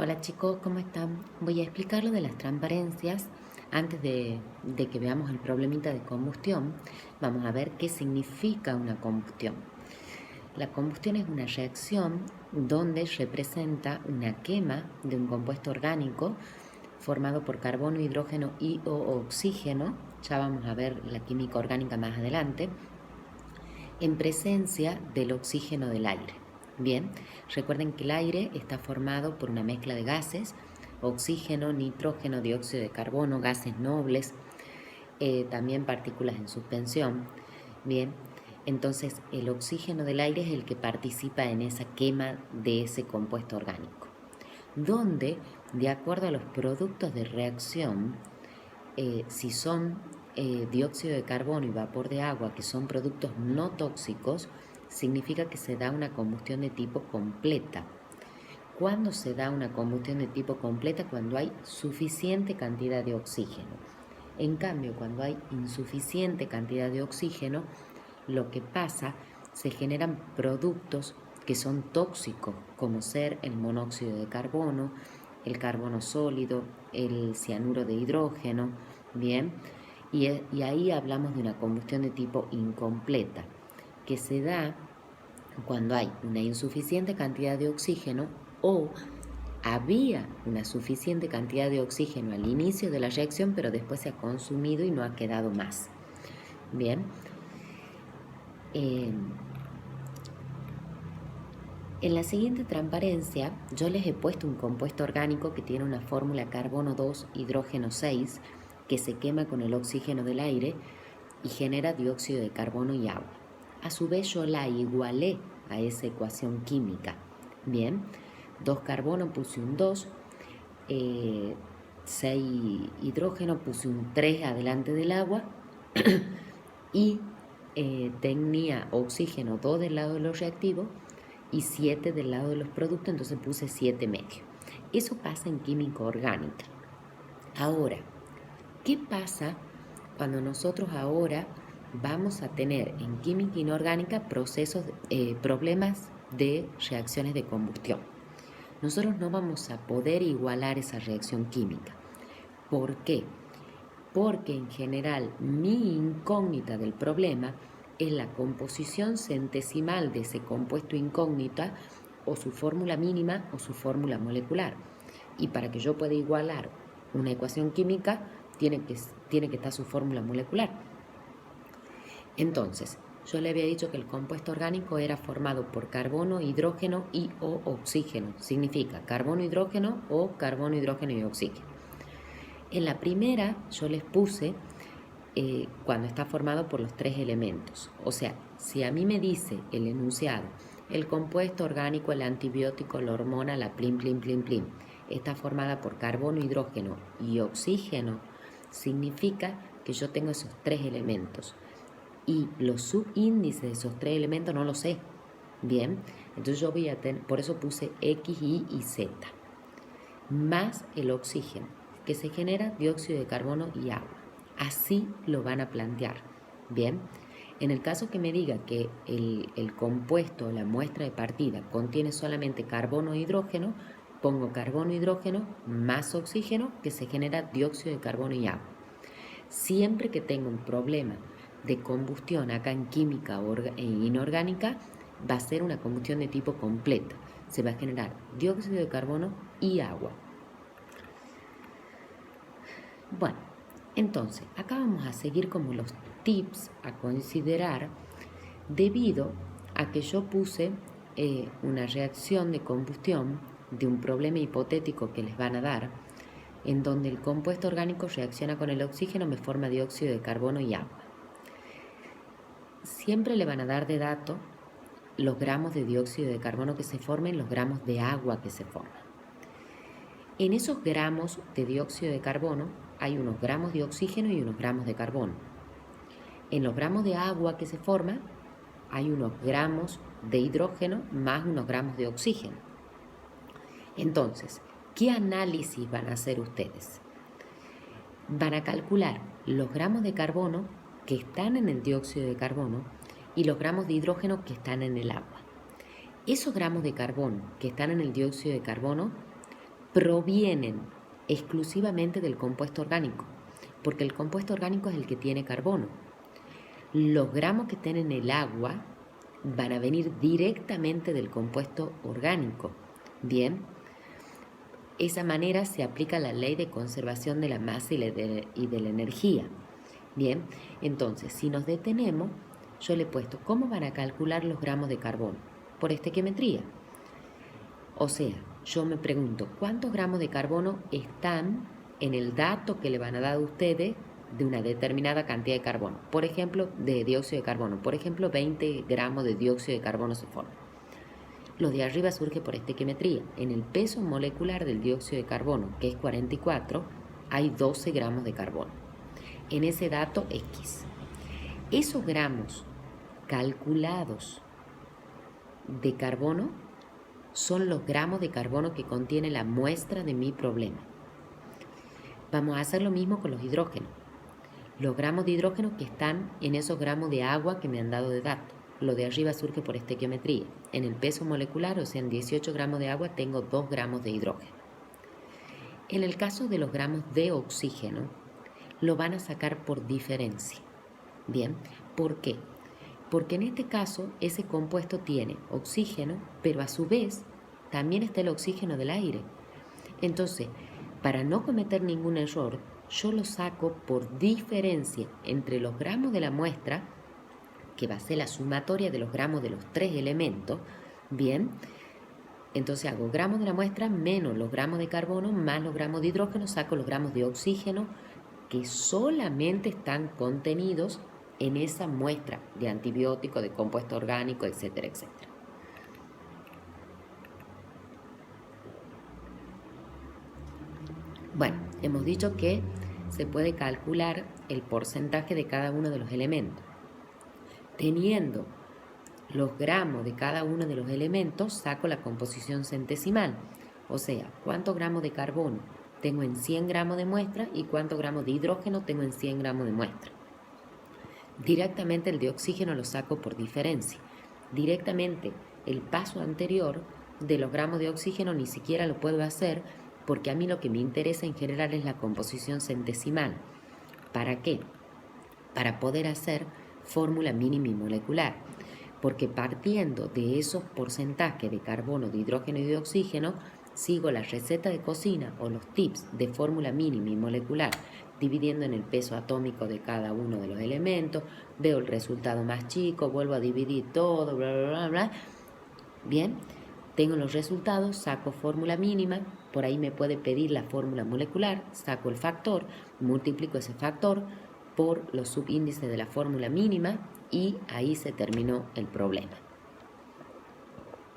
Hola chicos, ¿cómo están? Voy a explicar lo de las transparencias. Antes de que veamos el problemita de combustión, vamos a ver qué significa una combustión. La combustión es una reacción donde representa una quema de un compuesto orgánico formado por carbono, hidrógeno y o oxígeno. Ya vamos a ver la química orgánica más adelante, en presencia del oxígeno del aire. Bien, recuerden que el aire está formado por una mezcla de gases, oxígeno, nitrógeno, dióxido de carbono, gases nobles, también partículas en suspensión. Bien, entonces el oxígeno del aire es el que participa en esa quema de ese compuesto orgánico, donde, de acuerdo a los productos de reacción, si son dióxido de carbono y vapor de agua, que son productos no tóxicos, significa que se da una combustión de tipo completa. ¿Cuándo se da una combustión de tipo completa? Cuando hay suficiente cantidad de oxígeno. En cambio, cuando hay insuficiente cantidad de oxígeno, lo que pasa, se generan productos que son tóxicos, como ser el monóxido de carbono, el carbono sólido, el cianuro de hidrógeno, ¿bien? Y ahí hablamos de una combustión de tipo incompleta, que se da cuando hay una insuficiente cantidad de oxígeno o había una suficiente cantidad de oxígeno al inicio de la reacción, pero después se ha consumido y no ha quedado más. Bien. En la siguiente transparencia yo les he puesto un compuesto orgánico que tiene una fórmula carbono 2, hidrógeno 6, que se quema con el oxígeno del aire y genera dióxido de carbono y agua. A su vez yo la igualé a esa ecuación química. Bien, 2 carbono puse un 2, 6 hidrógeno puse un 3 adelante del agua y tenía oxígeno 2 del lado de los reactivos y 7 del lado de los productos, entonces puse 7 medio. Eso pasa en química orgánica. Ahora, ¿qué pasa cuando nosotros ahora vamos a tener en química inorgánica problemas de reacciones de combustión? Nosotros no vamos a poder igualar esa reacción química. ¿Por qué? Porque en general mi incógnita del problema es la composición centesimal de ese compuesto incógnita, o su fórmula mínima o su fórmula molecular. Y para que yo pueda igualar una ecuación química, tiene que estar su fórmula molecular. Entonces, yo le había dicho que el compuesto orgánico era formado por carbono, hidrógeno y o oxígeno. Significa carbono, hidrógeno o carbono, hidrógeno y oxígeno. En la primera yo les puse cuando está formado por los 3 elementos. O sea, si a mí me dice el enunciado, el compuesto orgánico, el antibiótico, la hormona, la plin, plin, plin, plin, está formada por carbono, hidrógeno y oxígeno, significa que yo tengo esos 3 elementos. Y los subíndices de esos 3 elementos no los sé. Bien, entonces yo voy a tener, por eso puse X, Y y Z, más el oxígeno, que se genera dióxido de carbono y agua. Así lo van a plantear. Bien, en el caso que me diga que el compuesto, la muestra de partida, contiene solamente carbono e hidrógeno, pongo carbono e hidrógeno más oxígeno, que se genera dióxido de carbono y agua. Siempre que tenga un problema de combustión acá en química inorgánica, va a ser una combustión de tipo completa. Se va a generar dióxido de carbono y agua. Bueno, entonces, acá vamos a seguir como los tips a considerar debido a que yo puse una reacción de combustión de un problema hipotético que les van a dar, en donde el compuesto orgánico reacciona con el oxígeno, me forma dióxido de carbono y agua. Siempre le van a dar de dato los gramos de dióxido de carbono que se formen, los gramos de agua que se forman. En esos gramos de dióxido de carbono hay unos gramos de oxígeno y unos gramos de carbono. En los gramos de agua que se forma hay unos gramos de hidrógeno más unos gramos de oxígeno. Entonces, ¿qué análisis van a hacer ustedes? Van a calcular los gramos de carbono que están en el dióxido de carbono y los gramos de hidrógeno que están en el agua. Esos gramos de carbono que están en el dióxido de carbono provienen exclusivamente del compuesto orgánico, porque el compuesto orgánico es el que tiene carbono. Los gramos que estén en el agua van a venir directamente del compuesto orgánico. Bien, esa manera se aplica la ley de conservación de la masa y de la energía. Bien, entonces, si nos detenemos, yo le he puesto, ¿cómo van a calcular los gramos de carbono? Por estequiometría. O sea, yo me pregunto, ¿cuántos gramos de carbono están en el dato que le van a dar a ustedes de una determinada cantidad de carbono? Por ejemplo, de dióxido de carbono. Por ejemplo, 20 gramos de dióxido de carbono se forman. Lo de arriba surge por estequiometría. En el peso molecular del dióxido de carbono, que es 44, hay 12 gramos de carbono. En ese dato X. Esos gramos calculados de carbono son los gramos de carbono que contiene la muestra de mi problema. Vamos a hacer lo mismo con los hidrógenos. Los gramos de hidrógeno que están en esos gramos de agua que me han dado de dato. Lo de arriba surge por estequiometría. En el peso molecular, o sea, en 18 gramos de agua, tengo 2 gramos de hidrógeno. En el caso de los gramos de oxígeno, lo van a sacar por diferencia. Bien, ¿por qué? Porque en este caso ese compuesto tiene oxígeno, pero a su vez también está el oxígeno del aire. Entonces, para no cometer ningún error, yo lo saco por diferencia entre los gramos de la muestra, que va a ser la sumatoria de los gramos de los 3 elementos, bien, entonces hago gramos de la muestra menos los gramos de carbono más los gramos de hidrógeno, saco los gramos de oxígeno que solamente están contenidos en esa muestra de antibiótico, de compuesto orgánico, etcétera, etcétera. Bueno, hemos dicho que se puede calcular el porcentaje de cada uno de los elementos. Teniendo los gramos de cada uno de los elementos, saco la composición centesimal. O sea, cuántos gramos de carbono tengo en 100 gramos de muestra y cuántos gramos de hidrógeno tengo en 100 gramos de muestra. Directamente el de oxígeno lo saco por diferencia. Directamente el paso anterior de los gramos de oxígeno ni siquiera lo puedo hacer porque a mí lo que me interesa en general es la composición centesimal. ¿Para qué? Para poder hacer fórmula mínima y molecular. Porque partiendo de esos porcentajes de carbono, de hidrógeno y de oxígeno, sigo la receta de cocina o los tips de fórmula mínima y molecular, dividiendo en el peso atómico de cada uno de los elementos, veo el resultado más chico, vuelvo a dividir todo, bla, bla, bla, bla. Bien, tengo los resultados, saco fórmula mínima, por ahí me puede pedir la fórmula molecular, saco el factor, multiplico ese factor por los subíndices de la fórmula mínima y ahí se terminó el problema.